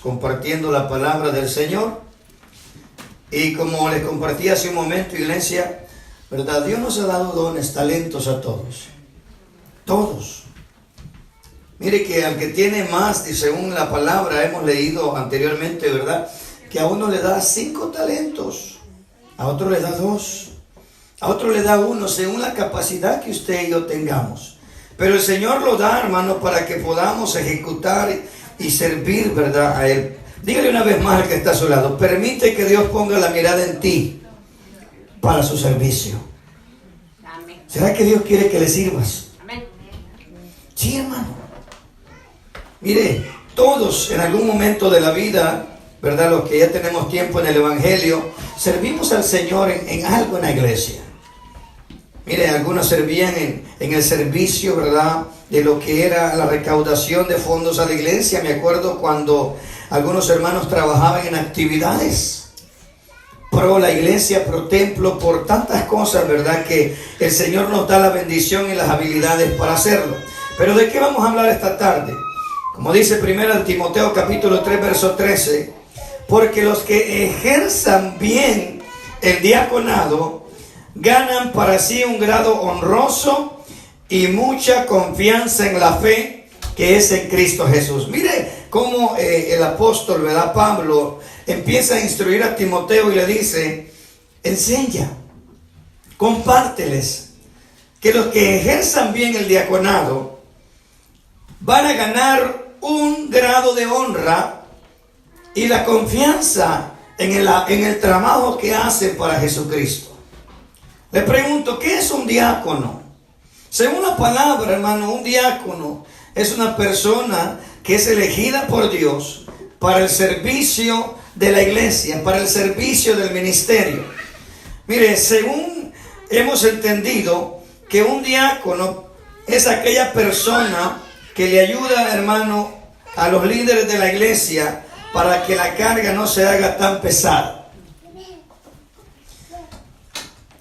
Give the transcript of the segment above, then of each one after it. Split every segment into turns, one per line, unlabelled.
compartiendo la palabra del Señor. Y como les compartí hace un momento, iglesia, ¿verdad? Dios nos ha dado dones, talentos a todos. Todos. Mire que al que tiene más, y según la palabra hemos leído anteriormente, ¿verdad? Que a uno le da 5 talentos, a otro le da 2, a otro le da 1, según la capacidad que usted y yo tengamos. Pero el Señor lo da, hermano, para que podamos ejecutar y servir, ¿verdad? A Él. Dígale una vez más al que está a su lado: permite que Dios ponga la mirada en ti para su servicio.
Amén.
¿Será que Dios quiere que le sirvas?
Amén.
Sí, hermano. Mire, todos en algún momento de la vida, ¿verdad? Los que ya tenemos tiempo en el Evangelio, servimos al Señor en algo en la iglesia. Mire, algunos servían en el servicio, ¿verdad? De lo que era la recaudación de fondos a la iglesia. Me acuerdo cuando algunos hermanos trabajaban en actividades pro la iglesia, pro templo, por tantas cosas, ¿verdad? Que el Señor nos da la bendición y las habilidades para hacerlo. Pero ¿de qué vamos a hablar esta tarde? Como dice 1 Timoteo capítulo 3, verso 13, porque los que ejerzan bien el diaconado ganan para sí un grado honroso y mucha confianza en la fe que es en Cristo Jesús. Mire cómo el apóstol, ¿verdad? Pablo empieza a instruir a Timoteo y le dice: enseña, compárteles, que los que ejerzan bien el diaconado van a ganar un grado de honra y la confianza en el trabajo que hacen para Jesucristo. Le pregunto, ¿qué es un diácono? Según la palabra, hermano, un diácono es una persona que es elegida por Dios para el servicio de la iglesia, para el servicio del ministerio. Mire, según hemos entendido que un diácono es aquella persona que le ayuda, hermano, a los líderes de la iglesia para que la carga no se haga tan pesada.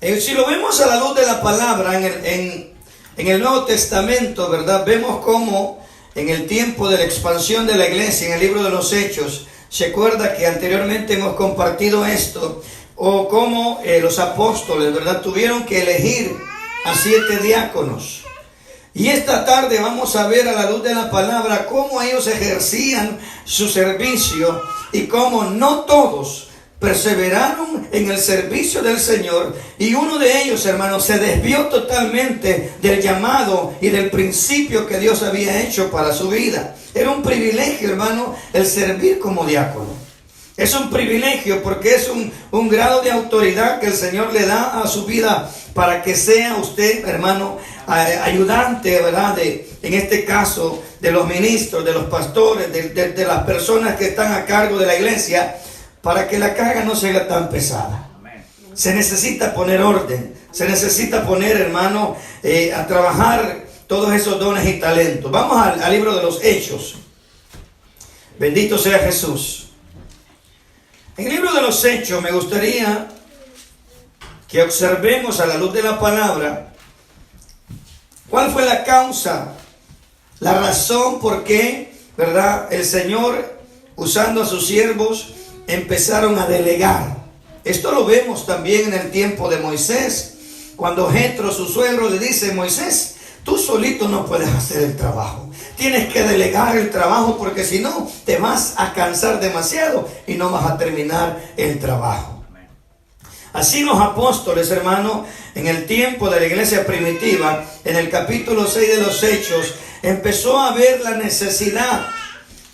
Si lo vemos a la luz de la palabra en el Nuevo Testamento, ¿verdad? Vemos cómo en el tiempo de la expansión de la iglesia, en el libro de los Hechos, se acuerda que anteriormente hemos compartido esto, o cómo los apóstoles, ¿verdad? Tuvieron que elegir a 7 diáconos. Y esta tarde vamos a ver a la luz de la palabra cómo ellos ejercían su servicio y cómo no todos perseveraron en el servicio del Señor, y uno de ellos, hermanos, se desvió totalmente del llamado y del principio que Dios había hecho para su vida. Era un privilegio, hermano, el servir como diácono. Es un privilegio porque es un grado de autoridad que el Señor le da a su vida para que sea usted, hermano, ayudante, ¿verdad? En este caso, de los ministros, de los pastores, de las personas que están a cargo de la iglesia, para que la carga no sea tan pesada. Se necesita poner orden, se necesita poner, hermano, a trabajar todos esos dones y talentos. Vamos al libro de los Hechos. Bendito sea Jesús. En el libro de los Hechos me gustaría que observemos a la luz de la palabra cuál fue la causa, la razón por qué, ¿verdad? El Señor, usando a sus siervos, empezaron a delegar. Esto lo vemos también en el tiempo de Moisés, cuando Jetro, su suegro, le dice: Moisés, tú solito no puedes hacer el trabajo, tienes que delegar el trabajo, porque si no te vas a cansar demasiado y no vas a terminar el trabajo. Así los apóstoles, hermano, en el tiempo de la iglesia primitiva, en el capítulo 6 de los Hechos, empezó a ver la necesidad,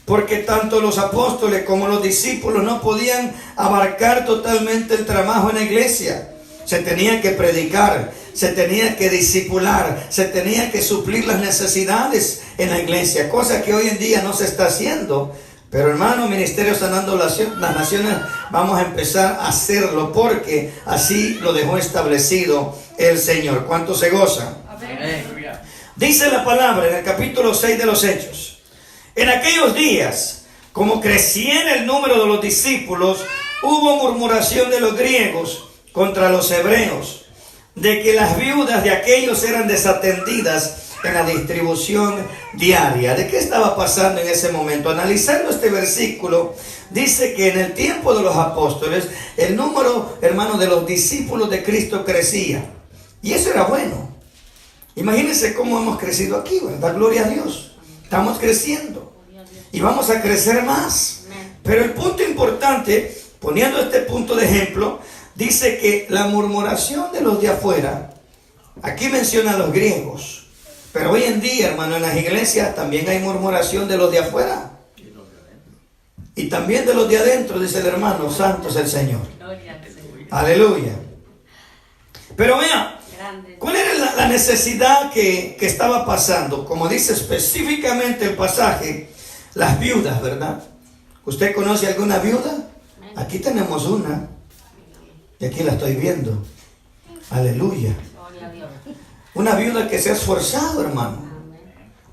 porque tanto los apóstoles como los discípulos no podían abarcar totalmente el trabajo en la iglesia. Se tenía que predicar, se tenía que discipular, se tenía que suplir las necesidades en la iglesia, cosa que hoy en día no se está haciendo. Pero, hermano, Ministerio Sanando las Naciones, vamos a empezar a hacerlo, porque así lo dejó establecido el Señor. ¿Cuántos se gozan? Amén. Dice la palabra en el capítulo 6 de los Hechos: en aquellos días, como creciera el número de los discípulos, hubo murmuración de los griegos contra los hebreos, de que las viudas de aquellos eran desatendidas en la distribución diaria. ¿De qué estaba pasando en ese momento? Analizando este versículo, dice que en el tiempo de los apóstoles, el número, hermano, de los discípulos de Cristo crecía. Y eso era bueno. Imagínense cómo hemos crecido aquí, ¿verdad? Gloria a Dios. Estamos creciendo. Y vamos a crecer más. Pero el punto importante, poniendo este punto de ejemplo, dice que la murmuración de los de afuera, aquí menciona a los griegos, pero hoy en día, hermano, en las iglesias también hay murmuración de los de afuera. Y también de los de adentro, dice el hermano, santo es el Señor. Aleluya. Pero vea, ¿cuál era la necesidad que estaba pasando? Como dice específicamente el pasaje, las viudas, ¿verdad? ¿Usted conoce alguna viuda? Aquí tenemos una. Y aquí la estoy viendo. Aleluya. Una viuda que se ha esforzado, hermano.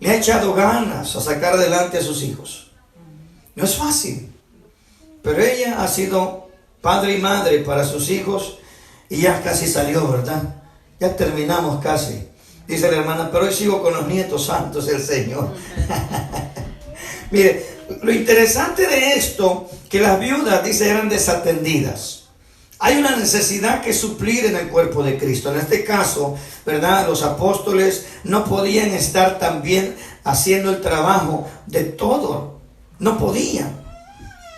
Le ha echado ganas a sacar adelante a sus hijos. No es fácil. Pero ella ha sido padre y madre para sus hijos. Y ya casi salió, ¿verdad? Ya terminamos casi. Dice la hermana, pero hoy sigo con los nietos, santos el Señor. Mire, lo interesante de esto, que las viudas, dice, eran desatendidas. Hay una necesidad que suplir en el cuerpo de Cristo. En este caso, ¿verdad? Los apóstoles no podían estar también haciendo el trabajo de todo. No podían.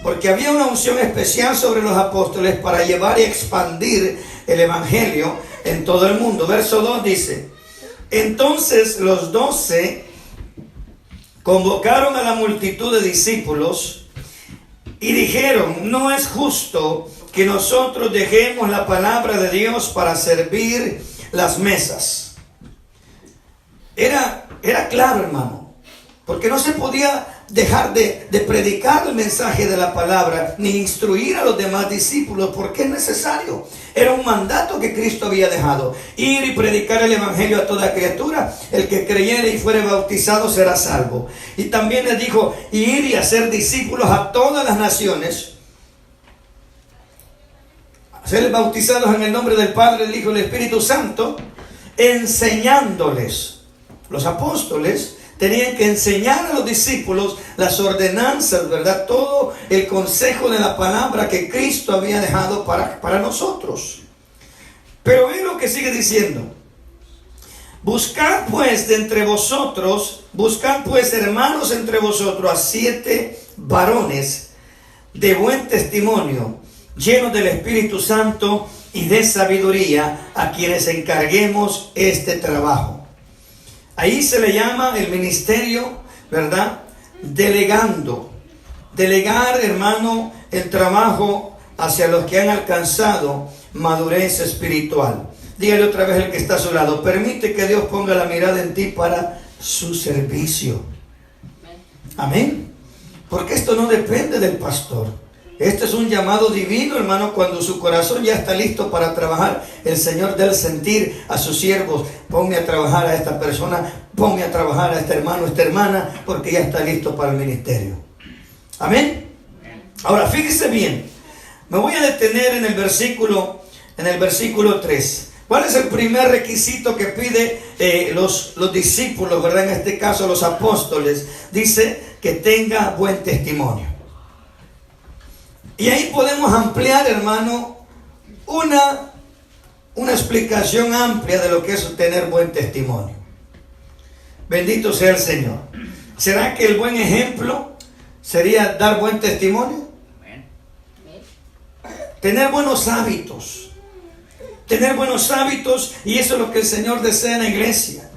Porque había una unción especial sobre los apóstoles para llevar y expandir el evangelio en todo el mundo. Verso 2 dice, entonces los 12 convocaron a la multitud de discípulos y dijeron, no es justo que nosotros dejemos la palabra de Dios para servir las mesas. Era claro, hermano, porque no se podía dejar de predicar el mensaje de la palabra, ni instruir a los demás discípulos, porque es necesario. Era un mandato que Cristo había dejado, ir y predicar el evangelio a toda criatura. El que creyere y fuere bautizado será salvo. Y también les dijo, ir y hacer discípulos a todas las naciones, ser bautizados en el nombre del Padre, del Hijo y del Espíritu Santo, enseñándoles. Los apóstoles tenían que enseñar a los discípulos las ordenanzas, ¿verdad? Todo el consejo de la palabra que Cristo había dejado para nosotros. Pero ven lo que sigue diciendo. Buscad pues de entre vosotros, buscad pues hermanos entre vosotros a 7 varones de buen testimonio, llenos del Espíritu Santo y de sabiduría, a quienes encarguemos este trabajo. Ahí se le llama el ministerio, ¿verdad? Delegando. Delegar, hermano, el trabajo hacia los que han alcanzado madurez espiritual. Dígale otra vez al que está a su lado, permite que Dios ponga la mirada en ti para su servicio. Amén. Porque esto no depende del pastor. Este es un llamado divino, hermano, cuando su corazón ya está listo para trabajar. El Señor da el sentir a sus siervos, ponme a trabajar a esta persona, ponme a trabajar a este hermano, esta hermana, porque ya está listo para el ministerio. Amén. Ahora, fíjese bien, me voy a detener en el versículo 3. ¿Cuál es el primer requisito que pide los discípulos, verdad? En este caso los apóstoles. Dice que tenga buen testimonio. Y ahí podemos ampliar, hermano, una explicación amplia de lo que es tener buen testimonio. Bendito sea el Señor. ¿Será que el buen ejemplo sería dar buen testimonio? Tener buenos hábitos. Tener buenos hábitos, y eso es lo que el Señor desea en la iglesia.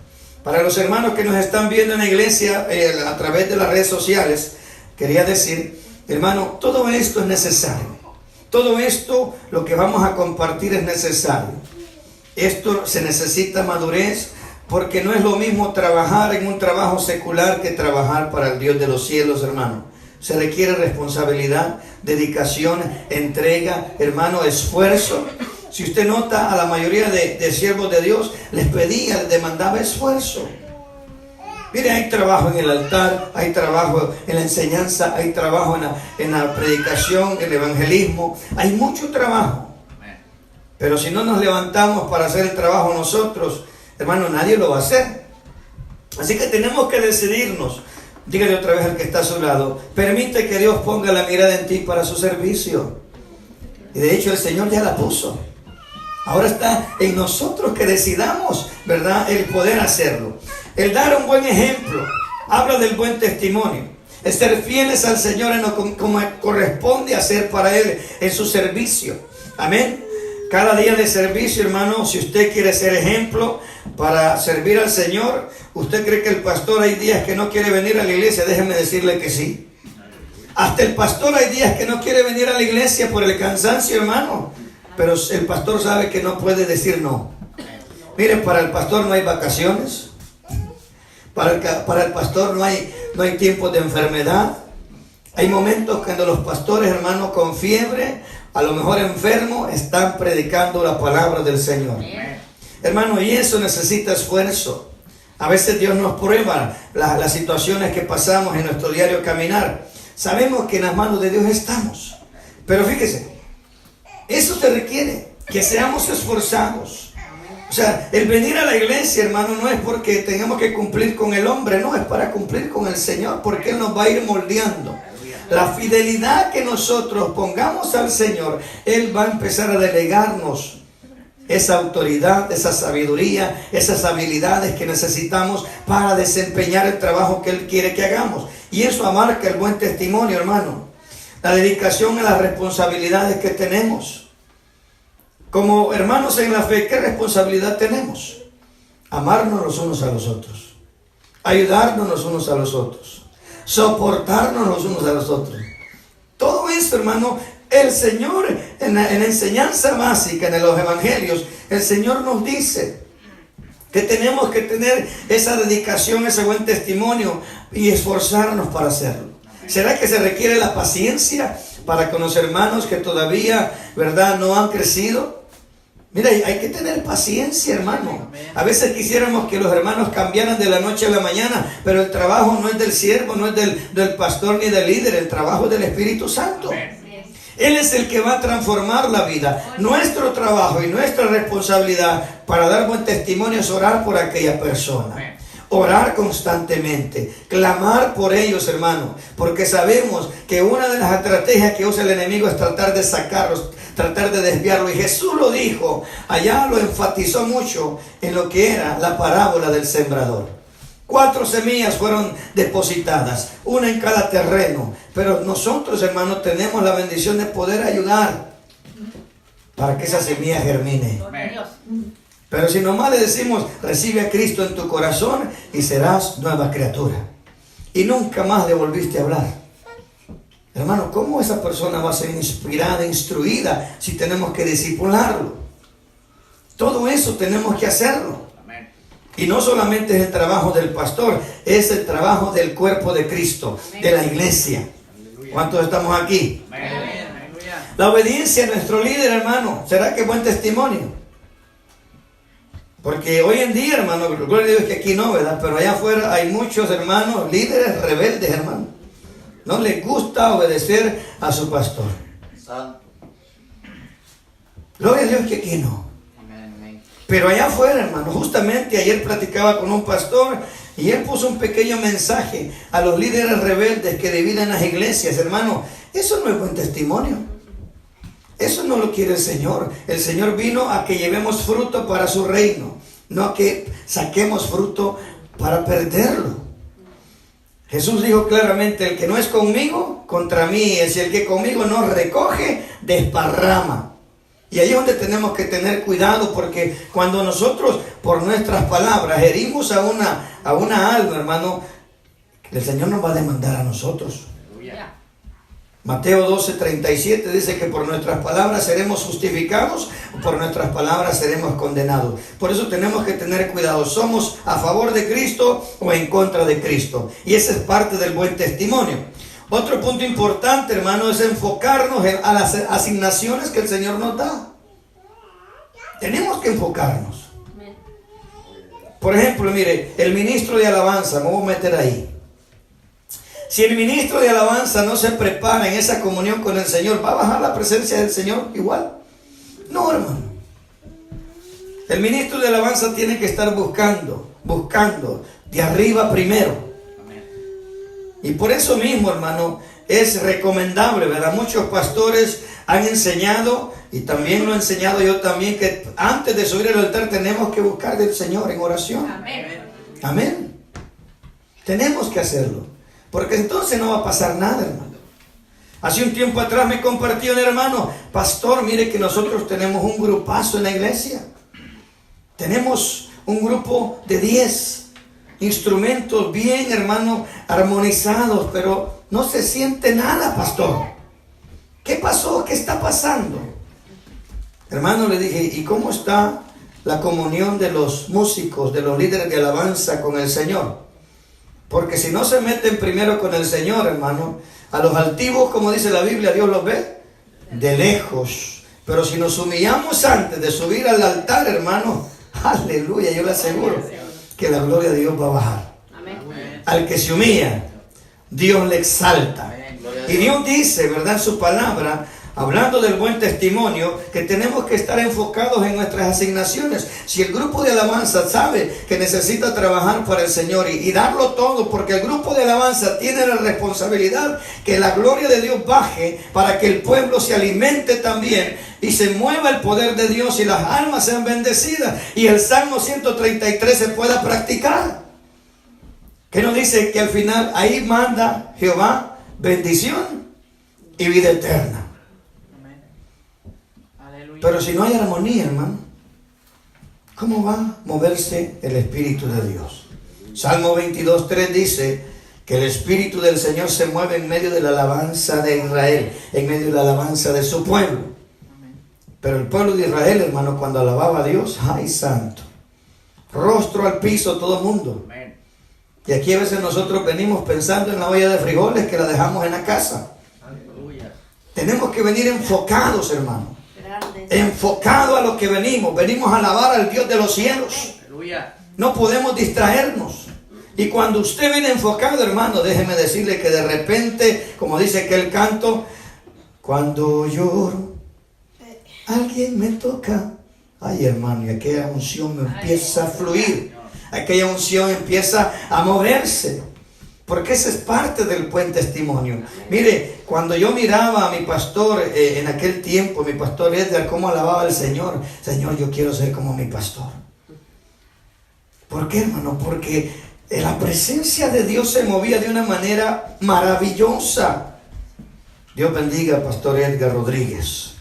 Para los hermanos que nos están viendo en la iglesia a través de las redes sociales, quería decir, hermano, todo esto es necesario. Todo esto, lo que vamos a compartir, es necesario. Esto se necesita madurez, porque no es lo mismo trabajar en un trabajo secular que trabajar para el Dios de los cielos, hermano. Se requiere responsabilidad, dedicación, entrega, hermano, esfuerzo. Si usted nota, a la mayoría de siervos de Dios les demandaba esfuerzo. Mire, hay trabajo en el altar, hay trabajo en la enseñanza, hay trabajo en la predicación, en el evangelismo. Hay mucho trabajo. Pero si no nos levantamos para hacer el trabajo nosotros, hermano, nadie lo va a hacer. Así que tenemos que decidirnos. Dígale otra vez al que está a su lado: permite que Dios ponga la mirada en ti para su servicio. Y de hecho el Señor ya la puso. Ahora está en nosotros que decidamos, ¿verdad?, el poder hacerlo. El dar un buen ejemplo habla del buen testimonio. Es ser fieles al Señor en lo como corresponde hacer para Él en su servicio. Amén. Cada día de servicio, hermano, si usted quiere ser ejemplo para servir al Señor, ¿usted cree que el pastor hay días que no quiere venir a la iglesia? Déjeme decirle que sí. Hasta el pastor hay días que no quiere venir a la iglesia por el cansancio, hermano. Pero el pastor sabe que no puede decir no. Miren, para el pastor no hay vacaciones. Para el pastor no hay tiempos de enfermedad. Hay momentos cuando los pastores, hermanos, con fiebre, a lo mejor enfermos, están predicando la palabra del Señor. Hermano, y eso necesita esfuerzo. A veces Dios nos prueba las situaciones que pasamos en nuestro diario caminar. Sabemos que en las manos de Dios estamos. Pero fíjese, eso te requiere que seamos esforzados. O sea, el venir a la iglesia, hermano, no es porque tengamos que cumplir con el hombre, no, es para cumplir con el Señor, porque Él nos va a ir moldeando. La fidelidad que nosotros pongamos al Señor, Él va a empezar a delegarnos esa autoridad, esa sabiduría, esas habilidades que necesitamos para desempeñar el trabajo que Él quiere que hagamos. Y eso amarca el buen testimonio, hermano. La dedicación a las responsabilidades que tenemos. Como hermanos en la fe, ¿qué responsabilidad tenemos? Amarnos los unos a los otros. Ayudarnos los unos a los otros. Soportarnos los unos a los otros. Todo esto, hermano, el Señor en la enseñanza básica, en los evangelios, el Señor nos dice que tenemos que tener esa dedicación, ese buen testimonio y esforzarnos para hacerlo. ¿Será que se requiere la paciencia para con los hermanos que todavía, ¿verdad?, no han crecido? Mira, hay que tener paciencia, hermano. A veces quisiéramos que los hermanos cambiaran de la noche a la mañana, pero el trabajo no es del siervo, no es del pastor ni del líder, el trabajo es del Espíritu Santo. Él es el que va a transformar la vida. Nuestro trabajo y nuestra responsabilidad para dar buen testimonio es orar por aquella persona. Orar constantemente, clamar por ellos, hermano, porque sabemos que una de las estrategias que usa el enemigo es tratar de sacarlos, tratar de desviarlo. Y Jesús lo dijo, allá lo enfatizó mucho en lo que era la parábola del sembrador. 4 semillas fueron depositadas, una en cada terreno, pero nosotros, hermanos, tenemos la bendición de poder ayudar para que esa semilla germine. Pero si nomás le decimos, recibe a Cristo en tu corazón y serás nueva criatura, y nunca más le volviste a hablar, hermano, ¿cómo esa persona va a ser inspirada, instruida, si tenemos que discipularlo? Todo eso tenemos que hacerlo. Y no solamente es el trabajo del pastor, es el trabajo del cuerpo de Cristo, de la iglesia. ¿Cuántos estamos aquí? La obediencia a nuestro líder, hermano, ¿será que buen testimonio? Porque hoy en día, hermano, gloria a Dios que aquí no, ¿verdad? Pero allá afuera hay muchos hermanos, líderes rebeldes, hermano. No les gusta obedecer a su pastor. Gloria a Dios que aquí no. Pero allá afuera, hermano, justamente ayer platicaba con un pastor y él puso un pequeño mensaje a los líderes rebeldes que dividen las iglesias, hermano. Eso no es buen testimonio. Eso no lo quiere el Señor. El Señor vino a que llevemos fruto para su reino, no a que saquemos fruto para perderlo. Jesús dijo claramente, el que no es conmigo, contra mí es, y el que conmigo no recoge, desparrama. Y ahí es donde tenemos que tener cuidado, porque cuando nosotros por nuestras palabras herimos a una alma, hermano, el Señor nos va a demandar a nosotros. Mateo 12:37 dice que por nuestras palabras seremos justificados, por nuestras palabras seremos condenados. Por eso tenemos que tener cuidado. ¿Somos a favor de Cristo o en contra de Cristo? Y esa es parte del buen testimonio. Otro punto importante, hermano, es enfocarnos a las asignaciones que el Señor nos da. Tenemos que enfocarnos. Por ejemplo, mire, el ministro de alabanza, me voy a meter ahí. Si el ministro de alabanza no se prepara en esa comunión con el Señor, ¿va a bajar la presencia del Señor igual? No, hermano. El ministro de alabanza tiene que estar buscando, de arriba primero. Y por eso mismo, hermano, es recomendable, ¿verdad? Muchos pastores han enseñado, y también lo he enseñado yo también, que antes de subir al altar tenemos que buscar del Señor en oración.
Amén.
Amén. Tenemos que hacerlo, porque entonces no va a pasar nada, hermano. Hace un tiempo atrás me compartió un hermano: pastor, mire que nosotros tenemos un grupazo en la iglesia. Tenemos un grupo de 10 instrumentos bien, hermano, armonizados, pero no se siente nada, pastor. ¿Qué pasó? ¿Qué está pasando? Hermano, le dije: ¿y cómo está la comunión de los músicos, de los líderes de alabanza con el Señor? Porque si no se meten primero con el Señor, hermano, a los altivos, como dice la Biblia, Dios los ve de lejos. Pero si nos humillamos antes de subir al altar, hermano, aleluya, yo le aseguro que la gloria de Dios va a bajar.
Amén.
Al que se humilla, Dios le exalta. Y Dios dice, ¿verdad?, en su palabra, hablando del buen testimonio, que tenemos que estar enfocados en nuestras asignaciones. Si el grupo de alabanza sabe que necesita trabajar para el Señor y darlo todo, porque el grupo de alabanza tiene la responsabilidad que la gloria de Dios baje para que el pueblo se alimente también y se mueva el poder de Dios y las almas sean bendecidas y el Salmo 133 se pueda practicar. ¿Qué nos dice? Que al final ahí manda Jehová bendición y vida eterna. Pero si no hay armonía, hermano, ¿cómo va a moverse el Espíritu de Dios? Salmo 22:3 dice que el Espíritu del Señor se mueve en medio de la alabanza de Israel, en medio de la alabanza de su pueblo. Pero el pueblo de Israel, hermano, cuando alababa a Dios, ¡ay, santo! Rostro al piso todo el mundo. Y aquí a veces nosotros venimos pensando en la olla de frijoles que la dejamos en la casa. Tenemos que venir enfocados, hermano. Enfocado a lo que venimos a alabar al Dios de los cielos. No podemos distraernos. Y cuando usted viene enfocado, hermano, déjeme decirle que de repente, como dice aquel canto, cuando lloro, alguien me toca. Ay, hermano, y aquella unción me empieza a fluir. Aquella unción empieza a moverse. Porque esa es parte del buen testimonio. Mire, cuando yo miraba a mi pastor en aquel tiempo, mi pastor Edgar, cómo alababa al Señor. Señor, yo quiero ser como mi pastor. ¿Por qué, hermano? Porque la presencia de Dios se movía de una manera maravillosa. Dios bendiga al pastor Edgar Rodríguez.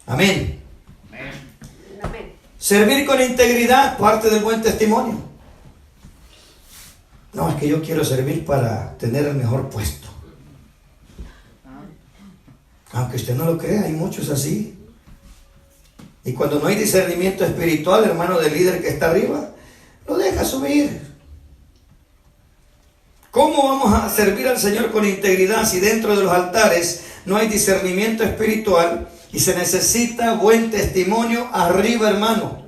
Amén. Servir con integridad, parte del buen testimonio. No, es que yo quiero servir para tener el mejor puesto. Aunque usted no lo crea, hay muchos así. Y cuando no hay discernimiento espiritual, hermano, del líder que está arriba, lo deja subir. ¿Cómo vamos a servir al Señor con integridad si dentro de los altares no hay discernimiento espiritual y se necesita buen testimonio arriba, hermano?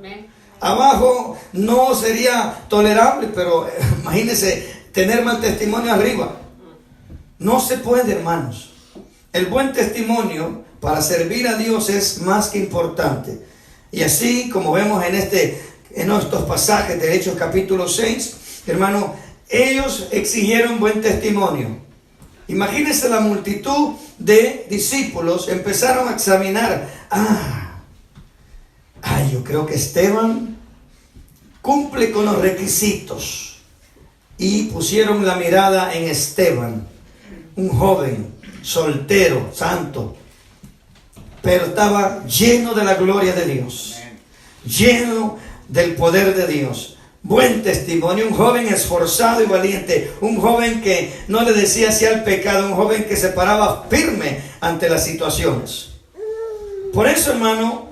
Abajo no sería tolerable, pero imagínense tener mal testimonio arriba. No se puede, hermanos. El buen testimonio para servir a Dios es más que importante. Y así como vemos en estos pasajes de Hechos capítulo 6, hermano, ellos exigieron buen testimonio. Imagínense la multitud de discípulos empezaron a examinar. Yo creo que Esteban cumple con los requisitos. Y pusieron la mirada en Esteban, un joven, soltero, santo, pero estaba lleno de la gloria de Dios, lleno del poder de Dios. Buen testimonio, un joven esforzado y valiente, un joven que no le decía hacia el pecado, un joven que se paraba firme ante las situaciones. Por eso, hermano,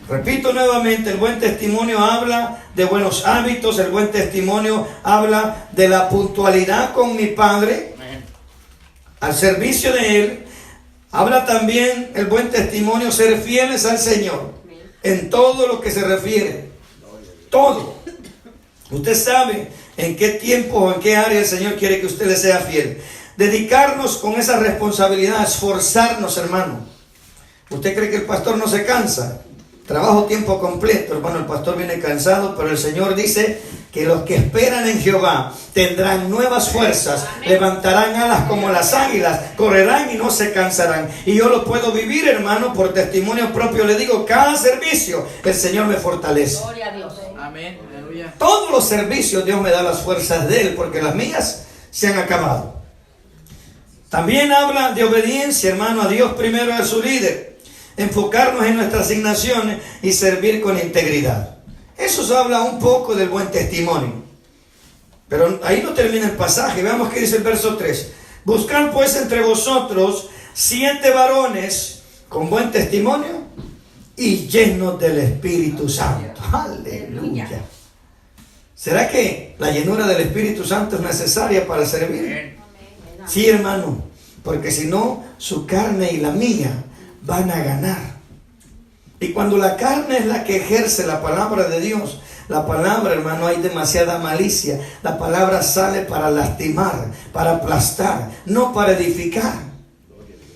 repito nuevamente, el buen testimonio habla de buenos hábitos, el buen testimonio habla de la puntualidad con mi Padre, al servicio de Él. Habla también el buen testimonio ser fieles al Señor en todo lo que se refiere. Todo. Usted sabe en qué tiempo o en qué área el Señor quiere que usted le sea fiel. Dedicarnos con esa responsabilidad, esforzarnos, hermano. ¿Usted cree que el pastor no se cansa? Trabajo tiempo completo, hermano, el pastor viene cansado, pero el Señor dice que los que esperan en Jehová tendrán nuevas fuerzas, levantarán alas como las águilas, correrán y no se cansarán. Y yo lo puedo vivir, hermano, por testimonio propio. Le digo, cada servicio el Señor me fortalece.
Gloria a Dios.
Amén. Aleluya.
Todos los servicios Dios me da las fuerzas de Él, porque las mías se han acabado. También habla de obediencia, hermano, a Dios primero, a su líder. Enfocarnos en nuestras asignaciones y servir con integridad. Eso se habla un poco del buen testimonio. Pero ahí no termina el pasaje. Veamos qué dice el verso 3. Buscad pues entre vosotros 7 varones con buen testimonio y llenos del Espíritu Santo. Aleluya. ¿Será que la llenura del Espíritu Santo es necesaria para servir? Sí, hermano. Porque si no, su carne y la mía van a ganar. Y cuando la carne es la que ejerce la palabra de Dios, la palabra, hermano, hay demasiada malicia. La palabra sale para lastimar, para aplastar, no para edificar.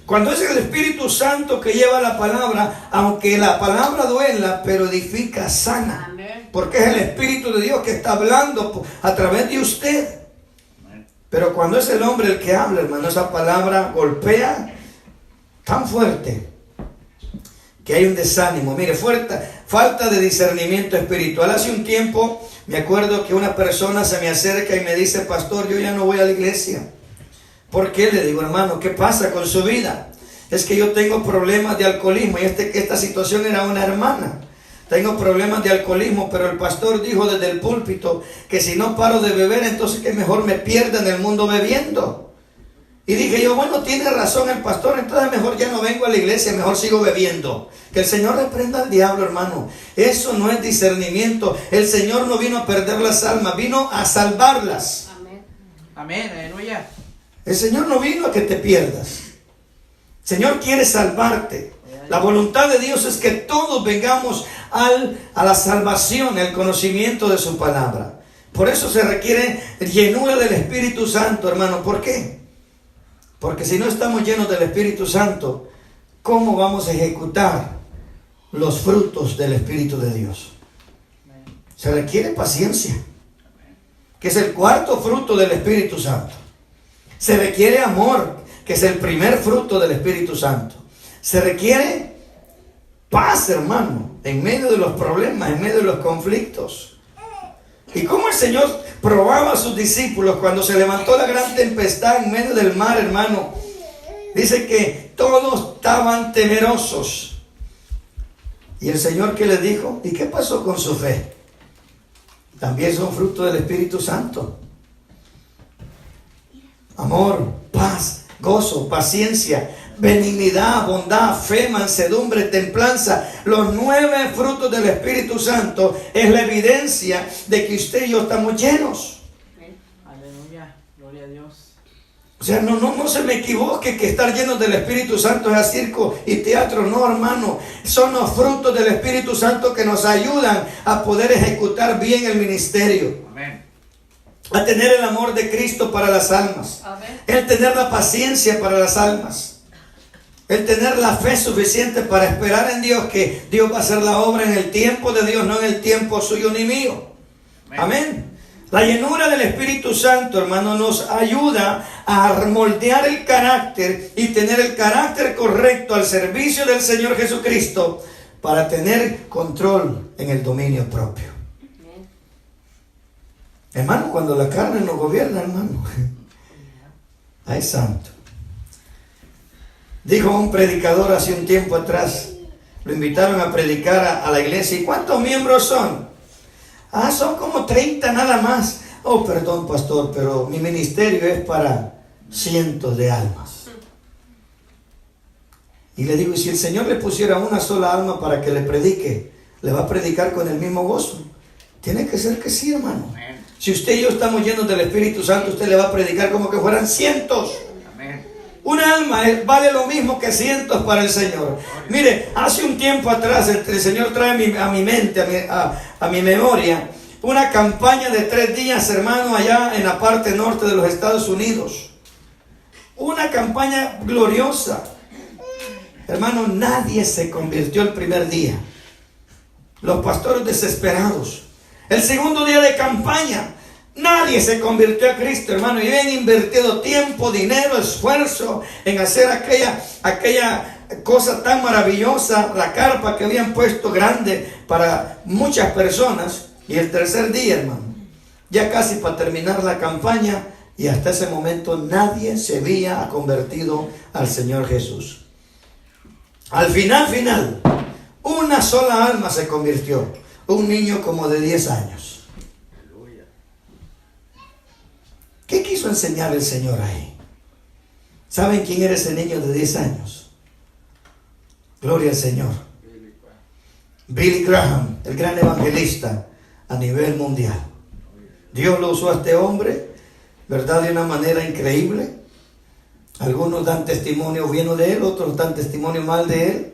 Cuando es el Espíritu Santo que lleva la palabra, aunque la palabra duela, pero edifica, sana. Porque es el Espíritu de Dios que está hablando a través de usted. Pero cuando es el hombre el que habla, hermano, esa palabra golpea tan fuerte que hay un desánimo. Mire, falta de discernimiento espiritual. Hace un tiempo me acuerdo que una persona se me acerca y me dice: pastor, yo ya no voy a la iglesia. ¿Por qué? Le digo: hermano, ¿qué pasa con su vida? Es que yo tengo problemas de alcoholismo. Y esta situación era una hermana. Tengo problemas de alcoholismo, pero el pastor dijo desde el púlpito que si no paro de beber, entonces que mejor me pierda en el mundo bebiendo. Y dije yo: bueno, tiene razón el pastor, entonces mejor ya no vengo a la iglesia, mejor sigo bebiendo. Que el Señor reprenda al diablo, hermano. Eso no es discernimiento. El Señor no vino a perder las almas, vino a salvarlas.
Amén.
Amén. Aleluya.
El Señor no vino a que te pierdas. El Señor quiere salvarte. La voluntad de Dios es que todos vengamos a la salvación, el conocimiento de su palabra. Por eso se requiere llenura del Espíritu Santo, hermano. ¿Por qué? Porque si no estamos llenos del Espíritu Santo, ¿cómo vamos a ejecutar los frutos del Espíritu de Dios? Se requiere paciencia, que es el cuarto fruto del Espíritu Santo. Se requiere amor, que es el primer fruto del Espíritu Santo. Se requiere paz, hermano, en medio de los problemas, en medio de los conflictos. Y cómo el Señor probaba a sus discípulos cuando se levantó la gran tempestad en medio del mar, hermano. Dice que todos estaban temerosos. Y el Señor, ¿qué les dijo? ¿Y qué pasó con su fe? También son fruto del Espíritu Santo. Amor, paz, gozo, paciencia, benignidad, bondad, fe, mansedumbre, templanza. Los 9 frutos del Espíritu Santo es la evidencia de que usted y yo estamos llenos.
Aleluya. Gloria a Dios.
O sea, no se me equivoque que estar llenos del Espíritu Santo es a circo y teatro. No, hermano. Son los frutos del Espíritu Santo que nos ayudan a poder ejecutar bien el ministerio.
Amén.
A tener el amor de Cristo para las almas.
Amén.
El tener la paciencia para las almas. El tener la fe suficiente para esperar en Dios, que Dios va a hacer la obra en el tiempo de Dios, no en el tiempo suyo ni mío. Amén. La llenura del Espíritu Santo, hermano, nos ayuda a moldear el carácter y tener el carácter correcto al servicio del Señor Jesucristo para tener control en el dominio propio. Hermano, cuando la carne nos gobierna, hermano, ay, santo. Dijo un predicador hace un tiempo atrás, lo invitaron a predicar a la iglesia. ¿Y cuántos miembros son? Son como 30 nada más. Oh, perdón, pastor, pero mi ministerio es para cientos de almas. Y le digo: ¿y si el Señor le pusiera una sola alma para que le predique, le va a predicar con el mismo gozo? Tiene que ser que sí, hermano. Si usted y yo estamos llenos del Espíritu Santo, usted le va a predicar como que fueran cientos. Una alma vale lo mismo que cientos para el Señor. Mire, hace un tiempo atrás el Señor trae a mi mente, a mi memoria, una campaña de 3 días, hermano, allá en la parte norte de los Estados Unidos. Una campaña gloriosa. Hermano, nadie se convirtió el primer día. Los pastores desesperados. El segundo día de campaña, nadie se convirtió a Cristo, hermano, y habían invertido tiempo, dinero, esfuerzo en hacer aquella cosa tan maravillosa, la carpa que habían puesto grande para muchas personas. Y el tercer día, hermano, ya casi para terminar la campaña, y hasta ese momento nadie se había convertido al Señor Jesús. Al final, una sola alma se convirtió, un niño como de 10 años. ¿Qué quiso enseñar el Señor ahí? ¿Saben quién era ese niño de 10 años? Gloria al Señor. Billy Graham, el gran evangelista a nivel mundial. Dios lo usó a este hombre, ¿verdad?, de una manera increíble. Algunos dan testimonio bueno de él, otros dan testimonio mal de él.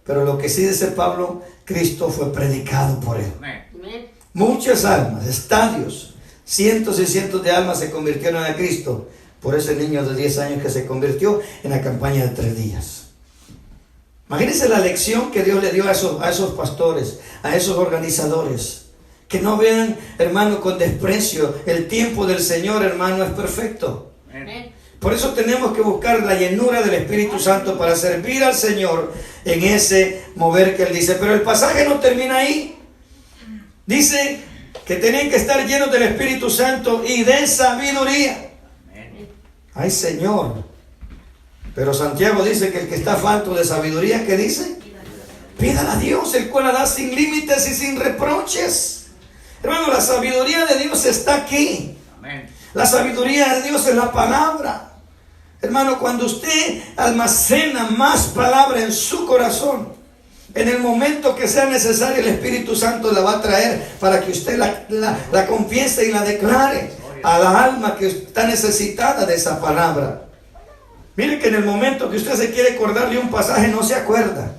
Pero lo que sí dice Pablo, Cristo fue predicado por él. Amén. Muchas almas, estadios, cientos y cientos de almas se convirtieron a Cristo por ese niño de 10 años que se convirtió en la campaña de 3 días. Imagínense la lección que Dios le dio a esos pastores, a esos organizadores. Que no vean, hermano, con desprecio. El tiempo del Señor, hermano, es perfecto. Amén. Por eso tenemos que buscar la llenura del Espíritu Santo para servir al Señor en ese mover que Él dice. Pero el pasaje no termina ahí. Dice que tienen que estar llenos del Espíritu Santo y de sabiduría. Ay, Señor. Pero Santiago dice que el que está falto de sabiduría, ¿qué dice? Pídala a Dios, el cual la da sin límites y sin reproches. Hermano, la sabiduría de Dios está aquí. Amén. La sabiduría de Dios es la palabra. Hermano, cuando usted almacena más palabra en su corazón, en el momento que sea necesario, el Espíritu Santo la va a traer para que usted la confiese y la declare a la alma que está necesitada de esa palabra. Mire que en el momento que usted se quiere acordar de un pasaje, no se acuerda.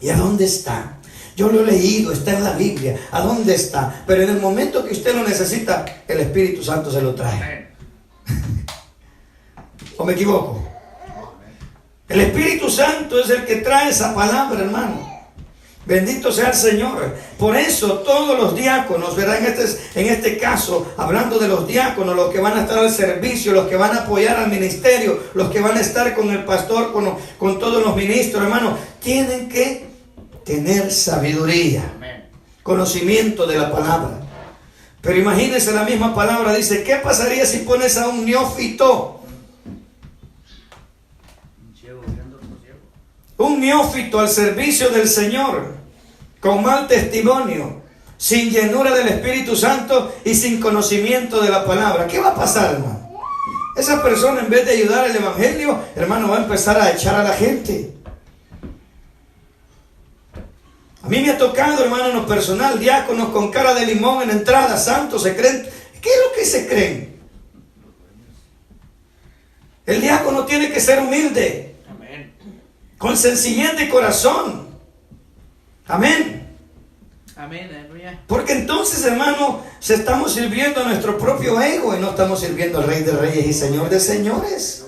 ¿Y a dónde está? Yo lo he leído, está en la Biblia. ¿A dónde está? Pero en el momento que usted lo necesita, el Espíritu Santo se lo trae. ¿O me equivoco? El Espíritu Santo es el que trae esa palabra, hermano. Bendito sea el Señor. Por eso todos los diáconos, ¿verdad? En este caso, hablando de los diáconos, los que van a estar al servicio, los que van a apoyar al ministerio, los que van a estar con el pastor, con todos los ministros, hermano, tienen que tener sabiduría, conocimiento de la palabra. Pero imagínense, la misma palabra dice, ¿qué pasaría si pones a un neófito? Un neófito al servicio del Señor, con mal testimonio, sin llenura del Espíritu Santo y sin conocimiento de la palabra. ¿Qué va a pasar, hermano? Esa persona, en vez de ayudar al evangelio, hermano, va a empezar a echar a la gente. A mí me ha tocado, hermano, en lo personal, diáconos con cara de limón en entrada, santos, se creen. ¿Qué es lo que se creen? El diácono tiene que ser humilde, con sencillez de corazón. Amén.
Amén, aleluya.
Porque entonces, hermano, se estamos sirviendo a nuestro propio ego y no estamos sirviendo al Rey de Reyes y Señor de Señores.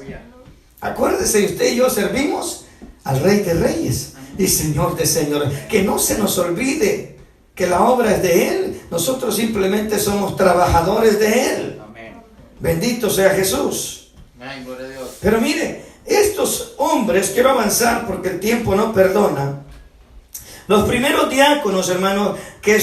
Acuérdese, usted y yo servimos al Rey de Reyes y Señor de Señores. Que no se nos olvide que la obra es de Él. Nosotros simplemente somos trabajadores de Él. Amén. Bendito sea Jesús.
Amén, gloria a Dios.
Pero mire, estos hombres, quiero avanzar porque el tiempo no perdona. Los primeros diáconos, hermanos, que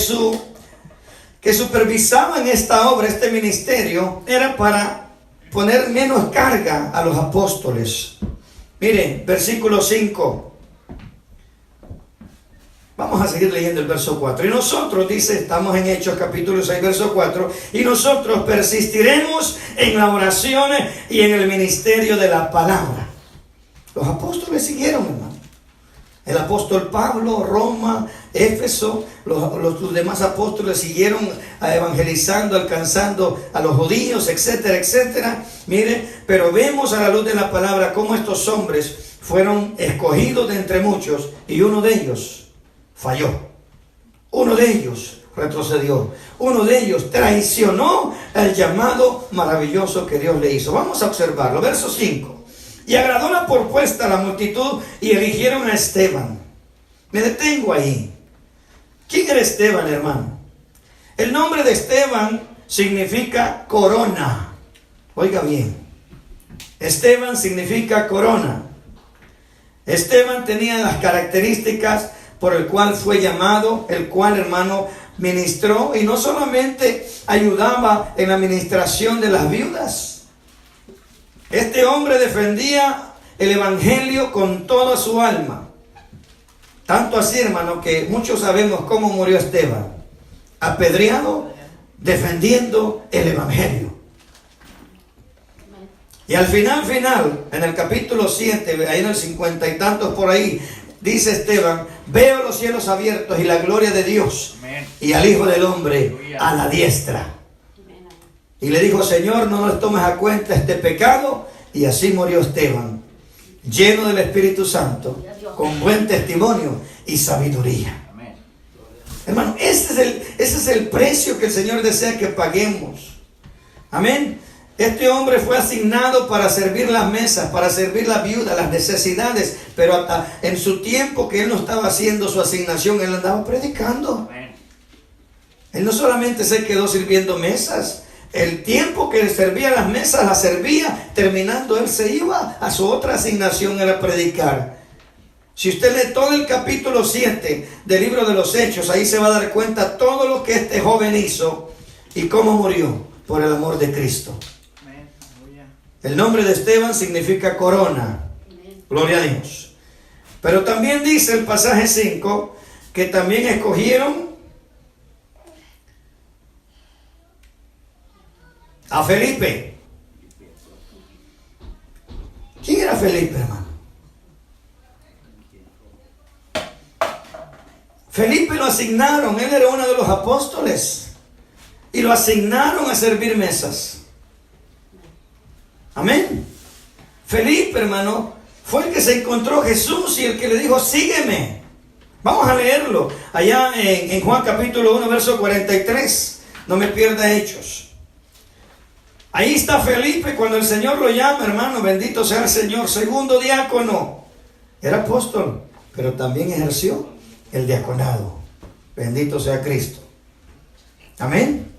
supervisaban esta obra, este ministerio, era para poner menos carga a los apóstoles. Miren, versículo 5. Vamos a seguir leyendo el verso 4. Y nosotros, dice, estamos en Hechos capítulo 6, verso 4. Y nosotros persistiremos en la oración y en el ministerio de la palabra. Los apóstoles siguieron, hermano. El apóstol Pablo, Roma, Éfeso, los demás apóstoles siguieron evangelizando, alcanzando a los judíos, etcétera, etcétera. Mire, pero vemos a la luz de la palabra cómo estos hombres fueron escogidos de entre muchos y uno de ellos falló. Uno de ellos retrocedió. Uno de ellos traicionó el llamado maravilloso que Dios le hizo. Vamos a observarlo. Verso 5. Y agradó la propuesta a la multitud y eligieron a Esteban. Me detengo ahí. ¿Quién era Esteban, hermano? El nombre de Esteban significa corona. Oiga bien, Esteban significa corona. Esteban tenía las características por el cual fue llamado, el cual, hermano, ministró, y no solamente ayudaba en la administración de las viudas. Este hombre defendía el evangelio con toda su alma. Tanto así, hermano, que muchos sabemos cómo murió Esteban. Apedreado, defendiendo el evangelio. Y al final, en el capítulo 7, ahí en el 50 y tantos por ahí, dice Esteban: veo los cielos abiertos y la gloria de Dios, amén, y al Hijo del Hombre a la diestra. Amén. Y le dijo: Señor, no nos tomes a cuenta este pecado. Y así murió Esteban, lleno del Espíritu Santo, con buen testimonio y sabiduría. Amén. Hermano, ese es el precio que el Señor desea que paguemos. Amén. Este hombre fue asignado para servir las mesas, para servir la viuda, las necesidades, pero hasta en su tiempo que él no estaba haciendo su asignación, él andaba predicando. Amén. Él no solamente se quedó sirviendo mesas, el tiempo que servía las mesas las servía, terminando él se iba a su otra asignación, era predicar. Si usted lee todo el capítulo 7 del libro de los Hechos, ahí se va a dar cuenta todo lo que este joven hizo y cómo murió por el amor de Cristo. El nombre de Esteban significa corona. Gloria a Dios. Pero también dice el pasaje 5 que también escogieron a Felipe. ¿Quién era Felipe, hermano? Felipe lo asignaron, él era uno de los apóstoles, y lo asignaron a servir mesas. Amén. Felipe, hermano, fue el que se encontró Jesús y el que le dijo: sígueme. Vamos a leerlo allá en Juan capítulo 1 verso 43. No me pierda Hechos. Ahí está Felipe cuando el Señor lo llama, hermano. Bendito sea el Señor. Segundo diácono. Era apóstol, pero también ejerció el diaconado. Bendito sea Cristo. Amén.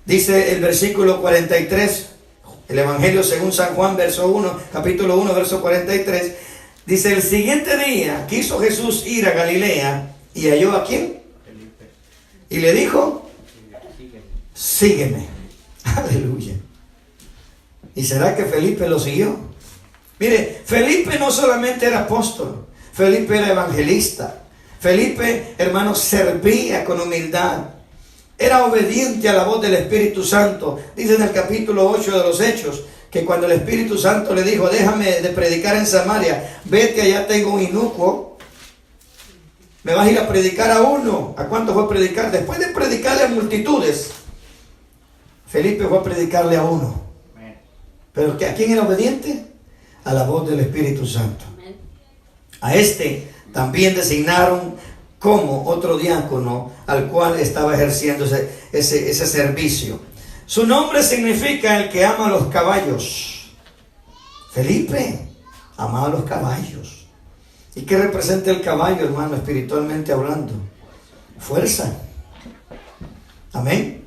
Dice el versículo 43, el Evangelio según San Juan, capítulo 1, verso 43. Dice: el siguiente día quiso Jesús ir a Galilea y halló ¿a quién? Felipe. Y le dijo: sígueme. Aleluya. ¿Y será que Felipe lo siguió? Mire, Felipe no solamente era apóstol, Felipe era evangelista. Felipe, hermano, servía con humildad. Era obediente a la voz del Espíritu Santo. Dice en el capítulo 8 de los Hechos que cuando el Espíritu Santo le dijo: déjame de predicar en Samaria, vete, allá tengo un inicuo, me vas a ir a predicar a uno. ¿A cuánto fue a predicar? Después de predicarle a multitudes, Felipe fue a predicarle a uno. ¿Pero a quién era obediente? A la voz del Espíritu Santo. A este también designaron como otro diácono al cual estaba ejerciendo ese servicio. Su nombre significa el que ama los caballos. Felipe amaba los caballos. ¿Y qué representa el caballo, hermano, espiritualmente hablando? Fuerza. Amén.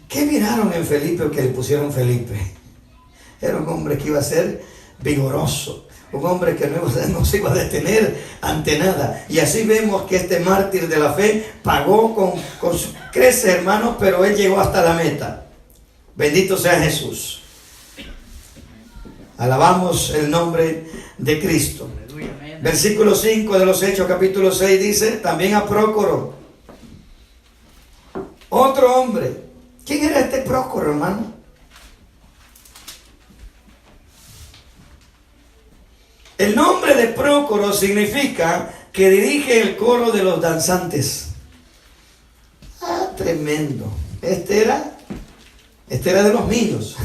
¿Qué miraron en Felipe o que le pusieron Felipe? Era un hombre que iba a ser vigoroso, un hombre que no se iba a detener ante nada. Y así vemos que este mártir de la fe pagó con sus creces, hermanos, pero él llegó hasta la meta. Bendito sea Jesús. Alabamos el nombre de Cristo. Versículo 5 de los Hechos, capítulo 6, dice: también a Prócoro, otro hombre. ¿Quién era este Prócoro, hermano? El nombre de Prócoro significa que dirige el coro de los danzantes. Ah, tremendo. Este era de los míos.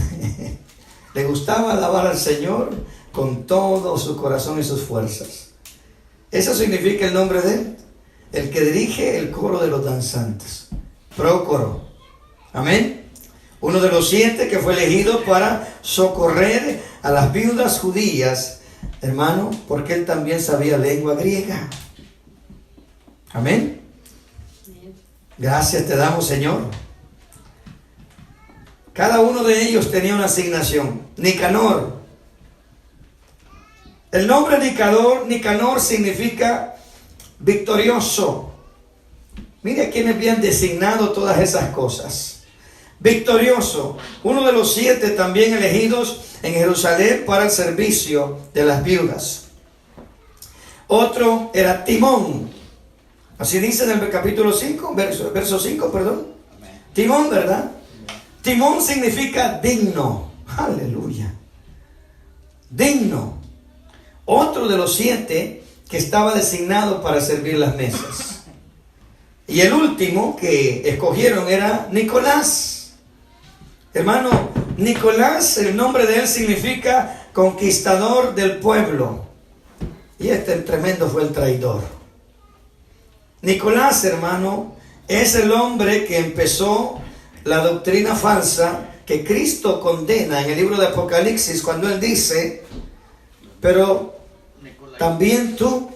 Le gustaba alabar al Señor con todo su corazón y sus fuerzas. Eso significa el nombre de él. El que dirige el coro de los danzantes. Prócoro. Amén. Uno de los 7 que fue elegido para socorrer a las viudas judías, hermano, porque él también sabía lengua griega. Amén. Gracias te damos, Señor. Cada uno de ellos tenía una asignación. Nicanor. El nombre Nicanor significa victorioso. Mire a quienes habían designado todas esas cosas. Victorioso. Uno de los 7 también elegidos en Jerusalén para el servicio de las viudas. Otro era Timón. Así dice en el capítulo 5, verso 5, perdón. Timón, ¿verdad? Timón significa digno. Aleluya. Digno. Otro de los 7 que estaba designado para servir las mesas. Y el último que escogieron era Nicolás. Hermano, Nicolás, el nombre de él significa conquistador del pueblo. Y este tremendo fue el traidor. Nicolás, hermano, es el hombre que empezó la doctrina falsa que Cristo condena en el libro de Apocalipsis cuando él dice, pero también tú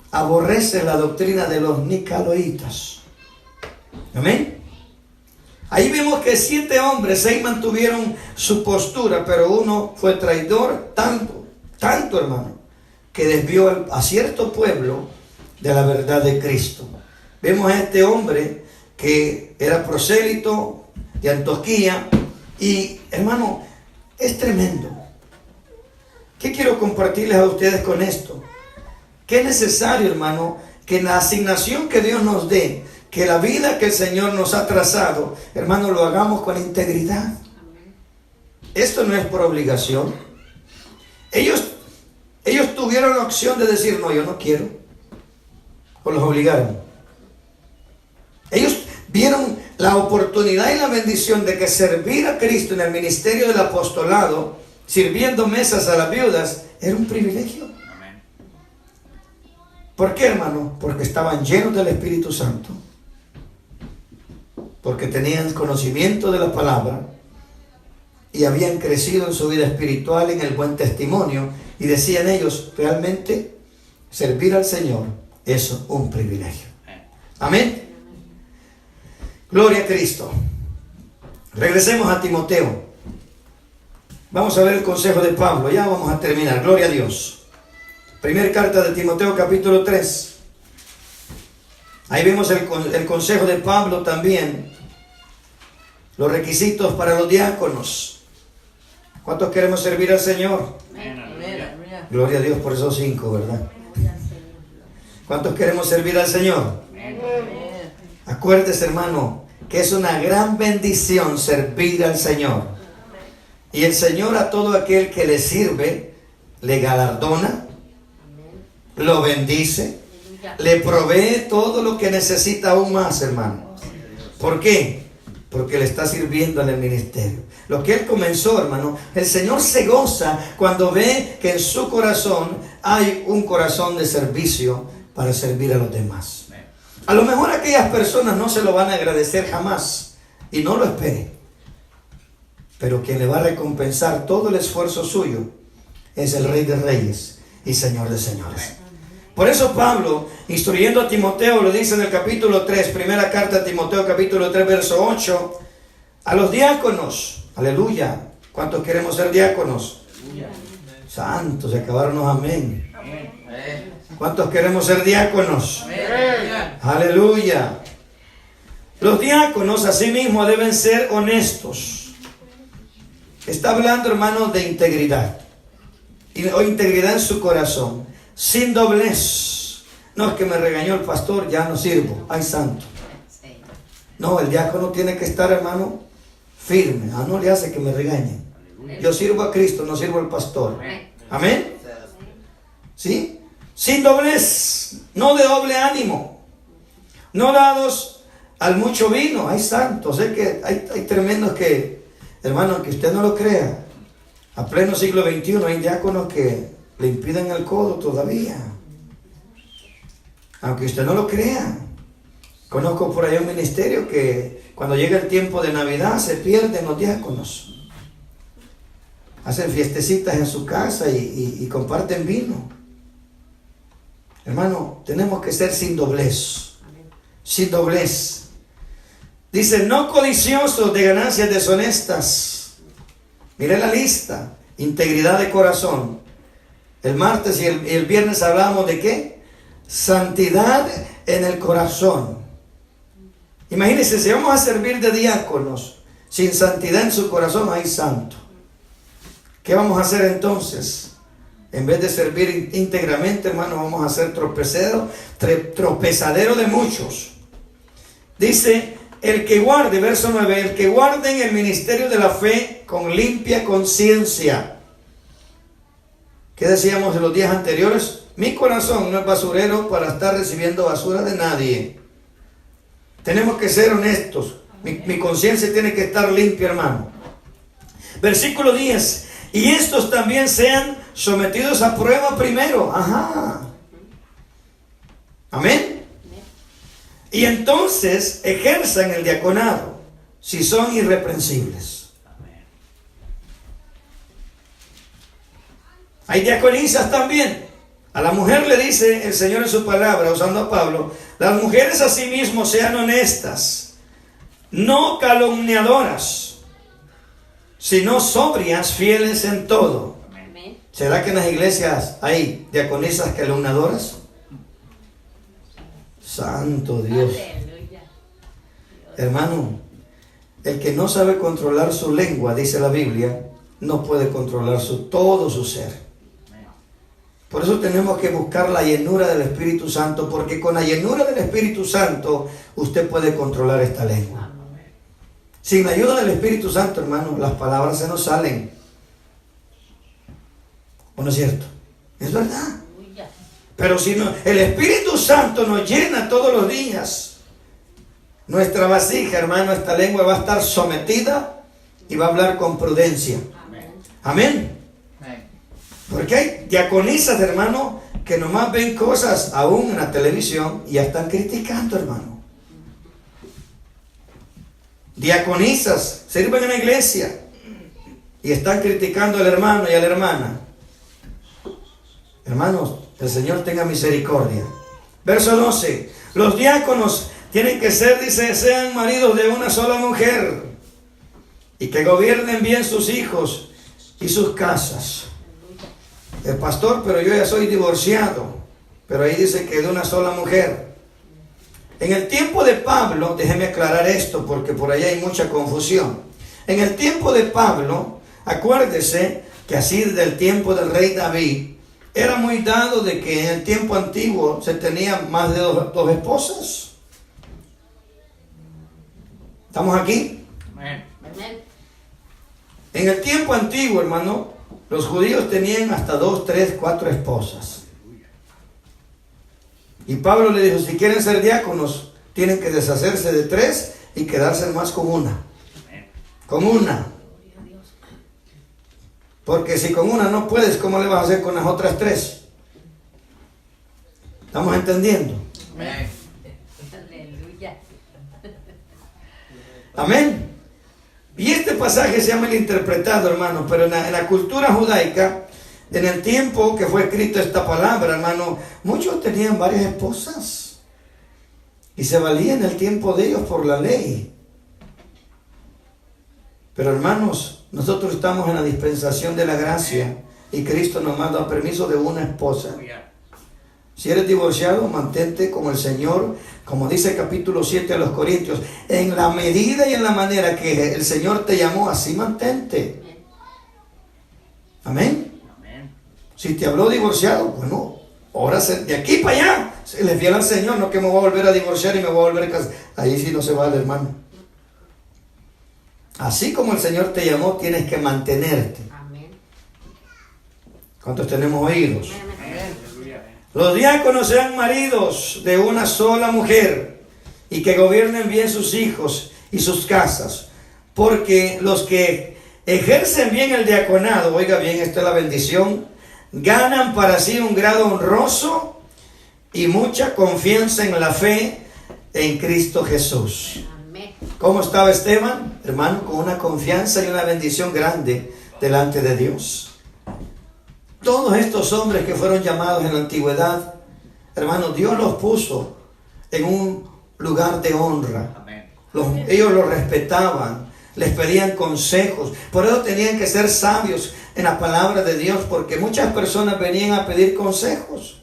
aborreces la doctrina de los nicolaítas. Amén. Ahí vemos que 7 hombres, 6 mantuvieron su postura, pero uno fue traidor tanto hermano, que desvió a cierto pueblo de la verdad de Cristo. Vemos a este hombre que era prosélito de Antioquía y hermano, es tremendo. ¿Qué quiero compartirles a ustedes con esto? Que es necesario, hermano, que en la asignación que Dios nos dé, que la vida que el Señor nos ha trazado, hermano, lo hagamos con integridad. Esto no es por obligación. Ellos tuvieron la opción de decir, no, yo no quiero. O los obligaron. Ellos vieron la oportunidad y la bendición de que servir a Cristo en el ministerio del apostolado, sirviendo mesas a las viudas, era un privilegio.
Amén.
¿Por qué, hermano? Porque estaban llenos del Espíritu Santo. Porque tenían conocimiento de la palabra y habían crecido en su vida espiritual en el buen testimonio. Y decían ellos, realmente servir al Señor es un privilegio. Amén. Gloria a Cristo. Regresemos a Timoteo. Vamos a ver el consejo de Pablo. Ya vamos a terminar. Gloria a Dios. Primera carta de Timoteo, capítulo 3. Ahí vemos el consejo de Pablo también. Los requisitos para los diáconos. ¿Cuántos queremos servir al Señor?
Amén.
Gloria a Dios por esos 5, ¿verdad? ¿Cuántos queremos servir al Señor? Acuérdese, hermano, que es una gran bendición servir al Señor. Y el Señor a todo aquel que le sirve, le galardona, lo bendice, le provee todo lo que necesita aún más, hermano. ¿Por qué? Porque le está sirviendo en el ministerio. Lo que él comenzó, hermano, el Señor se goza cuando ve que en su corazón hay un corazón de servicio para servir a los demás. A lo mejor aquellas personas no se lo van a agradecer jamás y no lo espere. Pero quien le va a recompensar todo el esfuerzo suyo es el Rey de Reyes y Señor de Señores. Por eso Pablo, instruyendo a Timoteo, lo dice en el capítulo 3, primera carta a Timoteo, capítulo 3, verso 8, a los diáconos, aleluya. ¿Cuántos queremos ser diáconos? Santos, se acabaron los amén. ¿Cuántos queremos ser diáconos? Aleluya. Los diáconos asimismo deben ser honestos. Está hablando, hermano, de integridad. O integridad en su corazón. Sin doblez. No, es que me regañó el pastor, ya no sirvo. Ay, santo. No, el diácono tiene que estar, hermano, firme. No le hace que me regañen. Yo sirvo a Cristo, no sirvo al pastor. Amén. ¿Sí? Sin doblez, no de doble ánimo. No dados al mucho vino. Hay santos, sé que hay tremendos que, hermano, que usted no lo crea. A pleno siglo XXI hay diáconos que le impiden el codo todavía. Aunque usted no lo crea. Conozco por ahí un ministerio que cuando llega el tiempo de Navidad se pierden los diáconos. Hacen fiestecitas en su casa y comparten vino. Hermano, tenemos que ser sin doblez. Sin doblez. Dice, no codiciosos de ganancias deshonestas. Mire la lista. Integridad de corazón. El martes y el viernes hablamos de ¿qué? Santidad en el corazón. Imagínense, si vamos a servir de diáconos sin santidad en su corazón, hay santo. ¿Qué vamos a hacer entonces? En vez de servir íntegramente, hermano, vamos a ser tropezadero de muchos. Dice, el que guarde, verso 9, el que guarde en el ministerio de la fe con limpia conciencia. ¿Qué decíamos en los días anteriores? Mi corazón no es basurero para estar recibiendo basura de nadie. Tenemos que ser honestos. Mi conciencia tiene que estar limpia, hermano. Versículo 10. Y estos también sean sometidos a prueba primero. Ajá. Amén. Y entonces ejerzan el diaconado si son irreprensibles. Hay diaconisas también. A la mujer le dice el Señor en su palabra, usando a Pablo, las mujeres asimismo sean honestas, no calumniadoras, sino sobrias, fieles en todo. Amén. ¿Será que en las iglesias hay diaconisas calumniadoras? Santo Dios. Aleluya. Hermano, el que no sabe controlar su lengua, dice la Biblia, no puede controlar todo su ser. Por eso tenemos que buscar la llenura del Espíritu Santo, porque con la llenura del Espíritu Santo usted puede controlar esta lengua. Sin la ayuda del Espíritu Santo, hermano, las palabras se nos salen. ¿O no es cierto? Es verdad. Pero si no, el Espíritu Santo nos llena todos los días, nuestra vasija, hermano, esta lengua va a estar sometida y va a hablar con prudencia. Amén. Porque hay diaconisas, hermano, que nomás ven cosas aún en la televisión y ya están criticando, hermano. Diaconisas sirven en la iglesia y están criticando al hermano y a la hermana. Hermanos, el Señor tenga misericordia. Verso 12. Los diáconos tienen que ser, dice, sean maridos de una sola mujer y que gobiernen bien sus hijos y sus casas. El pastor, pero yo ya soy divorciado. Pero ahí dice que de una sola mujer. En el tiempo de Pablo, déjeme aclarar esto porque por ahí hay mucha confusión. En el tiempo de Pablo, acuérdese que así desde el tiempo del rey David, era muy dado de que en el tiempo antiguo se tenían más de dos esposas. ¿Estamos aquí? Amén. En el tiempo antiguo, hermano, los judíos tenían hasta 2, 3, 4 esposas. Y Pablo le dijo, si quieren ser diáconos, tienen que deshacerse de 3 y quedarse más con una. Con una. Porque si con una no puedes, ¿cómo le vas a hacer con las otras 3? ¿Estamos entendiendo? Amén. Amén. Y este pasaje se ha malinterpretado, hermano, pero en la cultura judaica, en el tiempo que fue escrita esta palabra, hermano, muchos tenían varias esposas y se valían el tiempo de ellos por la ley. Pero hermanos, nosotros estamos en la dispensación de la gracia y Cristo nos manda permiso de una esposa. Si eres divorciado, mantente como el Señor, como dice el capítulo 7 de los Corintios, en la medida y en la manera que el Señor te llamó, así mantente. Amén. Si te habló divorciado, bueno, ahora de aquí para allá, se le fiel al Señor, no que me voy a volver a divorciar y me voy a volver a casar. Ahí sí no se vale, hermano. Así como el Señor te llamó, tienes que mantenerte. Amén. ¿Cuántos tenemos oídos? Amén. Los diáconos sean maridos de una sola mujer y que gobiernen bien sus hijos y sus casas, porque los que ejercen bien el diaconado, oiga bien, esta es la bendición, ganan para sí un grado honroso y mucha confianza en la fe en Cristo Jesús. Amén. ¿Cómo estaba Esteban? Hermano, con una confianza y una bendición grande delante de Dios. Todos estos hombres que fueron llamados en la antigüedad, hermano, Dios los puso en un lugar de honra. Amén. Ellos los respetaban, les pedían consejos. Por eso tenían que ser sabios en la palabra de Dios, porque muchas personas venían a pedir consejos.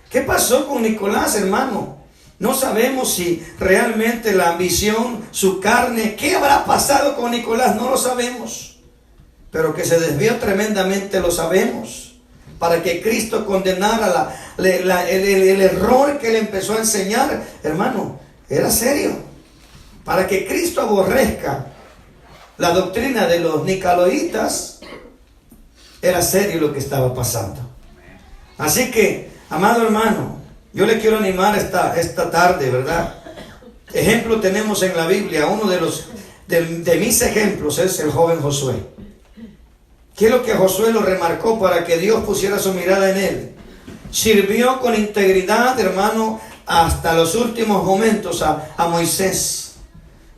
¿Qué pasó con Nicolás, hermano? No sabemos si realmente la ambición, su carne, ¿qué habrá pasado con Nicolás? No lo sabemos. Pero que se desvió tremendamente lo sabemos. Para que Cristo condenara el error que le empezó a enseñar, hermano, era serio. Para que Cristo aborrezca la doctrina de los nicolaítas, era serio lo que estaba pasando. Así que, amado hermano, yo le quiero animar esta tarde, ¿verdad? Ejemplo tenemos en la Biblia. Uno de mis ejemplos es el joven Josué. ¿Qué es lo que Josué lo remarcó para que Dios pusiera su mirada en él? Sirvió con integridad, hermano, hasta los últimos momentos a Moisés.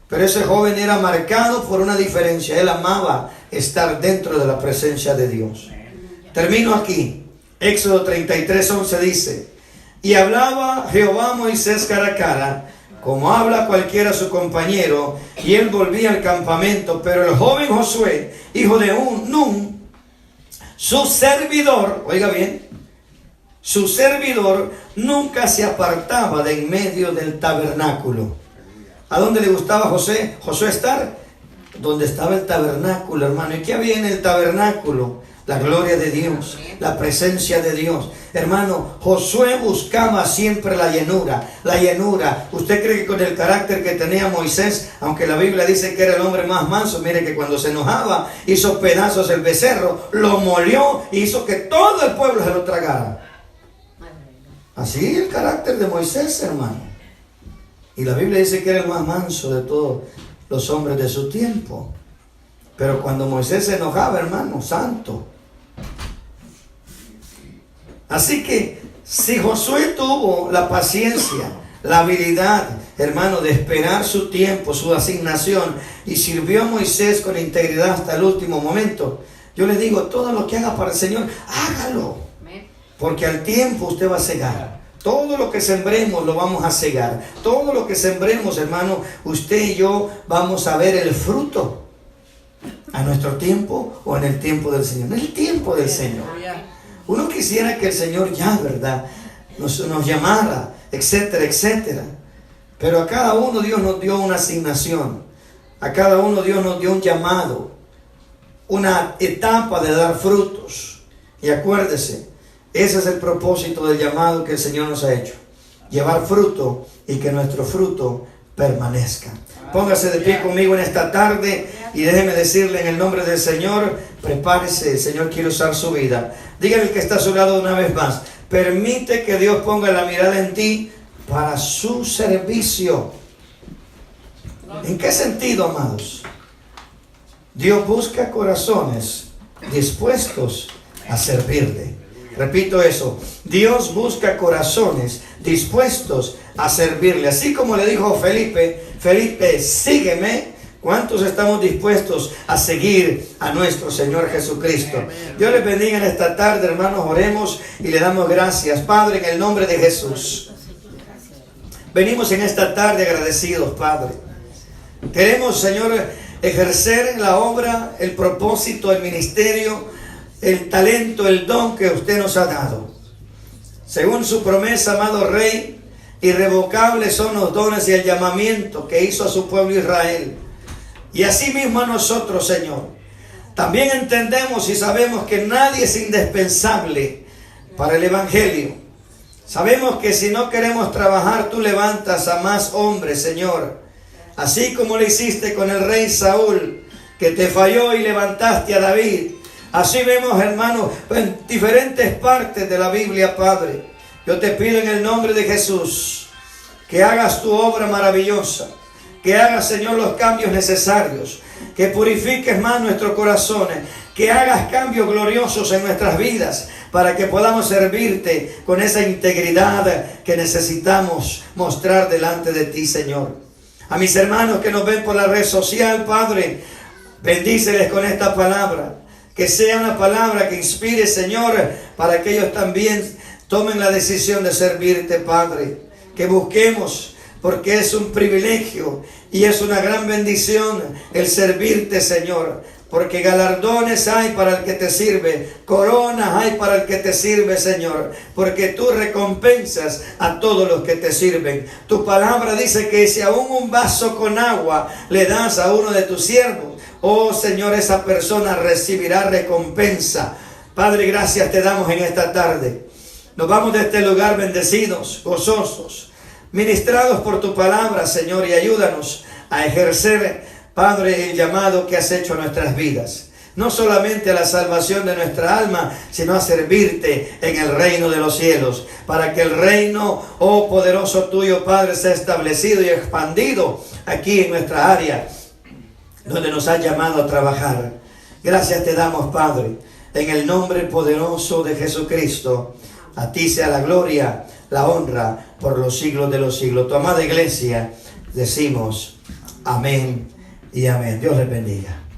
Pero ese joven era marcado por una diferencia. Él amaba estar dentro de la presencia de Dios. Termino aquí. Éxodo 33:11 dice: y hablaba Jehová a Moisés cara a cara, como habla cualquiera a su compañero, y él volvía al campamento. Pero el joven Josué, hijo de Nun, su servidor, oiga bien, su servidor nunca se apartaba de en medio del tabernáculo. ¿A dónde le gustaba a Josué estar? Donde estaba el tabernáculo, hermano. ¿Y qué había en el tabernáculo? La gloria de Dios, la presencia de Dios. Hermano, Josué buscaba siempre la llenura, la llenura. ¿Usted cree que con el carácter que tenía Moisés, aunque la Biblia dice que era el hombre más manso, mire que cuando se enojaba, hizo pedazos el becerro, lo molió y hizo que todo el pueblo se lo tragara? Así el carácter de Moisés, hermano. Y la Biblia dice que era el más manso de todos los hombres de su tiempo. Pero cuando Moisés se enojaba, hermano, santo. Así que si Josué tuvo la paciencia, la habilidad, hermano, de esperar su tiempo, su asignación, y sirvió a Moisés con integridad hasta el último momento, yo le digo, todo lo que haga para el Señor, hágalo. Porque al tiempo usted va a cegar. Todo lo que sembremos lo vamos a cegar. Todo lo que sembremos, hermano, usted y yo vamos a ver el fruto. A nuestro tiempo o en el tiempo del Señor. En el tiempo del Señor. Uno quisiera que el Señor ya, ¿verdad?, nos llamara, etcétera, etcétera. Pero a cada uno Dios nos dio una asignación. A cada uno Dios nos dio un llamado. Una etapa de dar frutos. Y acuérdese, ese es el propósito del llamado que el Señor nos ha hecho. Llevar fruto y que nuestro fruto permanezca. Póngase de pie conmigo en esta tarde y déjeme decirle en el nombre del Señor, prepárese, el Señor quiere usar su vida. Dígale al que está a su lado una vez más, permite que Dios ponga la mirada en ti para su servicio. ¿En qué sentido, amados? Dios busca corazones dispuestos a servirle. Repito eso, Dios busca corazones dispuestos a servirle. Así como le dijo Felipe, sígueme. ¿Cuántos estamos dispuestos a seguir a nuestro Señor Jesucristo? Dios les bendiga en esta tarde, hermanos. Oremos y le damos gracias. Padre, en el nombre de Jesús, venimos en esta tarde agradecidos, Padre. Queremos, Señor, ejercer la obra, el propósito, el ministerio, el talento, el don que usted nos ha dado. Según su promesa, amado Rey, irrevocables son los dones y el llamamiento que hizo a su pueblo Israel. Y así mismo a nosotros, Señor. También entendemos y sabemos que nadie es indispensable para el Evangelio. Sabemos que si no queremos trabajar, tú levantas a más hombres, Señor. Así como lo hiciste con el rey Saúl, que te falló y levantaste a David. Así vemos, hermanos, en diferentes partes de la Biblia, Padre. Yo te pido en el nombre de Jesús que hagas tu obra maravillosa, que hagas, Señor, los cambios necesarios, que purifiques más nuestros corazones, que hagas cambios gloriosos en nuestras vidas para que podamos servirte con esa integridad que necesitamos mostrar delante de ti, Señor. A mis hermanos que nos ven por la red social, Padre, bendíceles con esta palabra. Que sea una palabra que inspire, Señor, para que ellos también tomen la decisión de servirte, Padre. Que busquemos porque es un privilegio y es una gran bendición el servirte, Señor. Porque galardones hay para el que te sirve, coronas hay para el que te sirve, Señor. Porque tú recompensas a todos los que te sirven. Tu palabra dice que si aún un vaso con agua le das a uno de tus siervos, oh Señor, esa persona recibirá recompensa. Padre, gracias te damos en esta tarde. Nos vamos de este lugar bendecidos, gozosos, ministrados por tu palabra, Señor, y ayúdanos a ejercer, Padre, el llamado que has hecho a nuestras vidas. No solamente a la salvación de nuestra alma, sino a servirte en el reino de los cielos. Para que el reino, oh poderoso tuyo, Padre, sea establecido y expandido aquí en nuestra área, donde nos has llamado a trabajar. Gracias te damos, Padre, en el nombre poderoso de Jesucristo. A ti sea la gloria, la honra, por los siglos de los siglos. Tu amada iglesia, decimos amén y amén. Dios les bendiga.